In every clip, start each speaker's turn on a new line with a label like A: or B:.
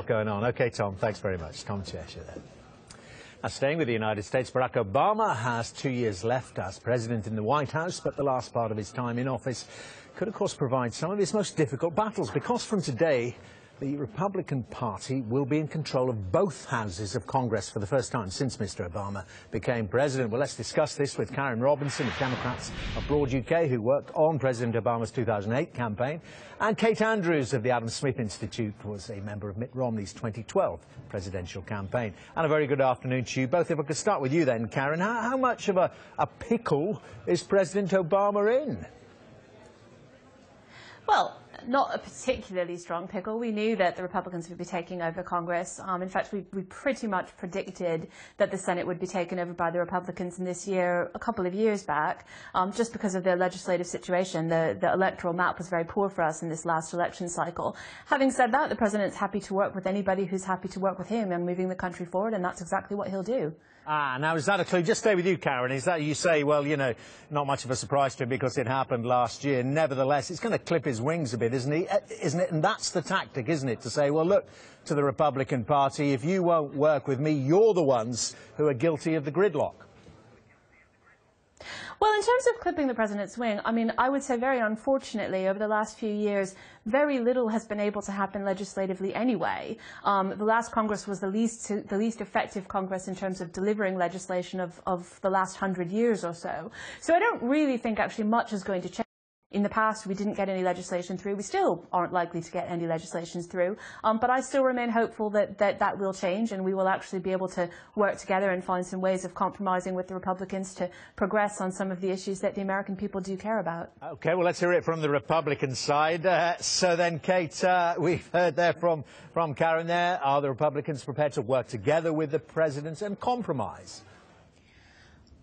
A: Going on. Okay, Tom, thanks very much. Tom Cheshire there. Now, staying with the United States, Barack Obama has 2 years left as president in the White House, but the last part of his time in office could, of course, provide some of his most difficult battles, because from today, the Republican Party will be in control of both houses of Congress for the first time since Mr. Obama became president. Well, let's discuss this with Karen Robinson of Democrats Abroad UK, who worked on President Obama's 2008 campaign, and Kate Andrews of the Adam Smith Institute, was a member of Mitt Romney's 2012 presidential campaign. And a very good afternoon to you both. If I could start with you then, Karen, how much of a pickle is President Obama in?
B: Well, not a particularly strong pickle. We knew that the Republicans would be taking over Congress. In fact, we pretty much predicted that the Senate would be taken over by the Republicans in this year a couple of years back, just because of their legislative situation. The electoral map was very poor for us in this last election cycle. Having said that, the president's happy to work with anybody who's happy to work with him and moving the country forward, and that's exactly what he'll do.
A: Now, is that a clue? Just stay with you, Karen. Is that, you say, well, you know, not much of a surprise to him because it happened last year. Nevertheless, it's going to clip his wings a bit, isn't it? And that's the tactic, isn't it? To say, well, look, to the Republican Party, if you won't work with me, you're the ones who are guilty of the gridlock.
B: Well, in terms of clipping the president's wing, I mean, I would say very unfortunately, over the last few years, very little has been able to happen legislatively anyway. The last Congress was the least effective Congress in terms of delivering legislation of the last 100 years or so. So I don't really think actually much is going to change. In the past, we didn't get any legislation through. We still aren't likely to get any legislation through. But I still remain hopeful that will change, and we will actually be able to work together and find some ways of compromising with the Republicans to progress on some of the issues that the American people do care about. OK, well, let's hear it from the Republican side. So then, Kate, we've heard there from Karen there. Are the Republicans prepared to work together with the president and compromise?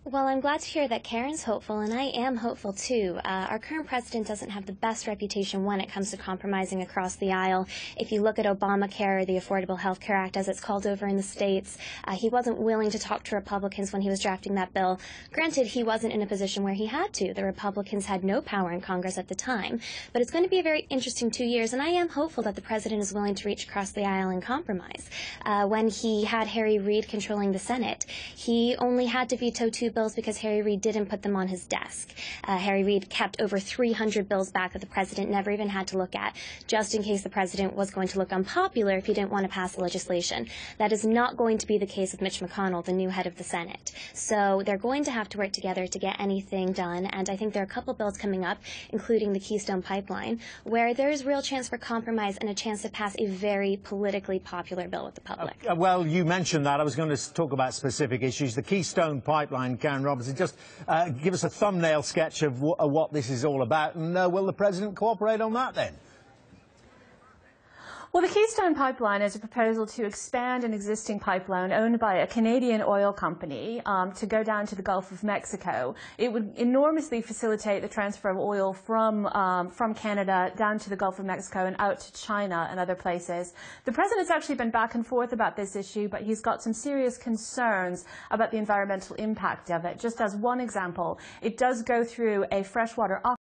C: Well, I'm glad to hear that Karen's hopeful, and I am hopeful too. Our current president doesn't have the best reputation when it comes to compromising across the aisle. If you look at Obamacare, or the Affordable Health Care Act, as it's called over in the States, he wasn't willing to talk to Republicans when he was drafting that bill. Granted, he wasn't in a position where he had to. The Republicans had no power in Congress at the time. But it's going to be a very interesting 2 years, and I am hopeful that the president is willing to reach across the aisle and compromise. When he had Harry Reid controlling the Senate, he only had to veto 2 bills because Harry Reid didn't put them on his desk. Harry Reid kept over 300 bills back that the president never even had to look at, just in case the president was going to look unpopular if he didn't want to pass the legislation. That is not going to be the case with Mitch McConnell, the new head of the Senate. So they're going to have to work together to get anything done, and I think there are a couple bills coming up, including the Keystone Pipeline, where there's real chance for compromise and a chance to pass a very politically popular bill with the public.
A: Well, you mentioned that. I was going to talk about specific issues. The Keystone Pipeline, Karen Robinson, just give us a thumbnail sketch of what this is all about, and will the president cooperate on that then?
B: Well, the Keystone Pipeline is a proposal to expand an existing pipeline owned by a Canadian oil company to go down to the Gulf of Mexico. It would enormously facilitate the transfer of oil from Canada down to the Gulf of Mexico and out to China and other places. The president's actually been back and forth about this issue, but he's got some serious concerns about the environmental impact of it. Just as one example, it does go through a freshwater aquifer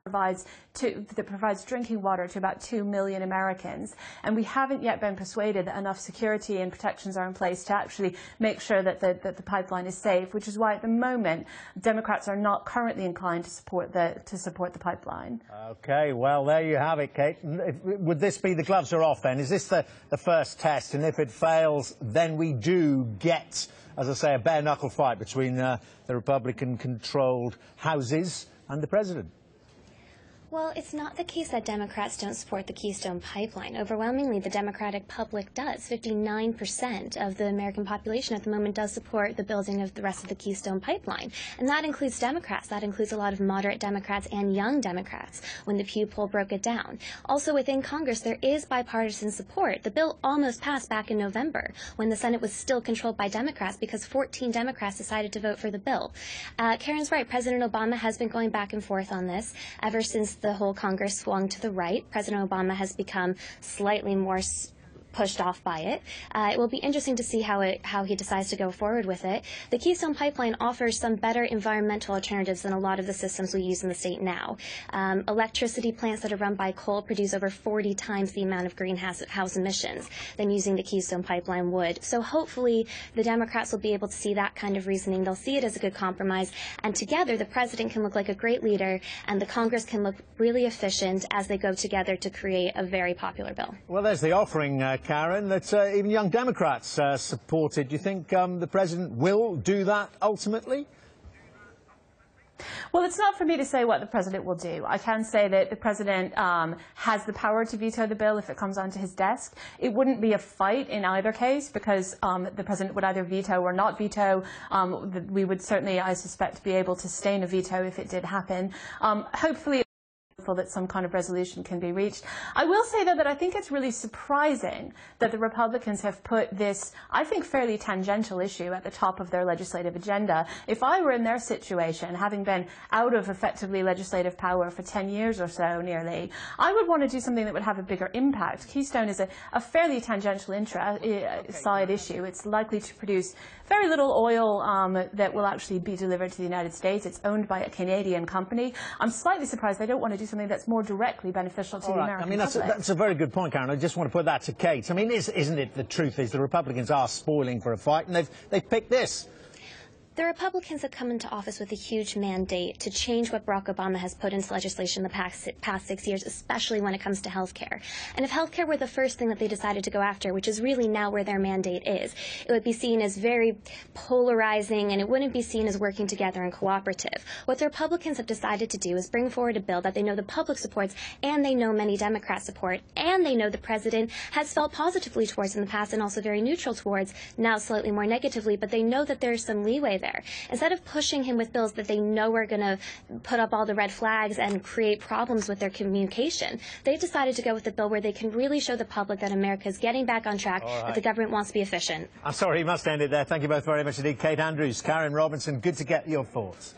B: that provides drinking water to about 2 million Americans. And we haven't yet been persuaded that enough security and protections are in place to actually make sure that the pipeline is safe, which is why at the moment Democrats are not currently inclined to support the pipeline. OK, well, there you have it, Kate. Would this be the gloves are off then? Is this the first test? And if it fails, then we do get, as I say, a bare-knuckle fight between the Republican-controlled houses and the president?
C: Well, it's not the case that Democrats don't support the Keystone Pipeline. Overwhelmingly, the Democratic public does. 59% of the American population at the moment does support the building of the rest of the Keystone Pipeline. And that includes Democrats. That includes a lot of moderate Democrats and young Democrats when the Pew poll broke it down. Also, within Congress, there is bipartisan support. The bill almost passed back in November when the Senate was still controlled by Democrats because 14 Democrats decided to vote for the bill. Karen's right. President Obama has been going back and forth on this ever since the whole Congress swung to the right. President Obama has become slightly more pushed off by it. It will be interesting to see how he decides to go forward with it. The Keystone Pipeline offers some better environmental alternatives than a lot of the systems we use in the state now. Electricity plants that are run by coal produce over 40 times the amount of greenhouse emissions than using the Keystone Pipeline would. So hopefully the Democrats will be able to see that kind of reasoning. They'll see it as a good compromise, and together the president can look like a great leader and the Congress can look really efficient as they go together to create a very popular bill.
A: Well, there's the offering, Karen, that even young Democrats supported. Do you think the president will do that ultimately?
B: Well, it's not for me to say what the president will do. I can say that the president has the power to veto the bill if it comes onto his desk. It wouldn't be a fight in either case because the president would either veto or not veto. We would certainly, I suspect, be able to sustain a veto if it did happen. Hopefully, that some kind of resolution can be reached. I will say, though, that I think it's really surprising that the Republicans have put this, I think, fairly tangential issue at the top of their legislative agenda. If I were in their situation, having been out of effectively legislative power for 10 years or so nearly, I would want to do something that would have a bigger impact. Keystone is a fairly tangential side issue. It's likely to produce very little oil that will actually be delivered to the United States. It's owned by a Canadian company. I'm slightly surprised they don't want to do something that's more directly beneficial to the American public.
A: That's a very good point, Karen. I just want to put that to Kate. I mean, isn't it the truth is the Republicans are spoiling for a fight, and they've picked this?
C: The Republicans have come into office with a huge mandate to change what Barack Obama has put into legislation in the past 6 years, especially when it comes to health care. And if health care were the first thing that they decided to go after, which is really now where their mandate is, it would be seen as very polarizing and it wouldn't be seen as working together and cooperative. What the Republicans have decided to do is bring forward a bill that they know the public supports and they know many Democrats support and they know the president has felt positively towards in the past and also very neutral towards, now slightly more negatively, but they know that there's some leeway there. Instead of pushing him with bills that they know are going to put up all the red flags and create problems with their communication, they've decided to go with a bill where they can really show the public that America is getting back on track, that the government wants to be efficient.
A: I'm sorry, you must end it there. Thank you both very much indeed. Kate Andrews, Karen Robinson, good to get your thoughts.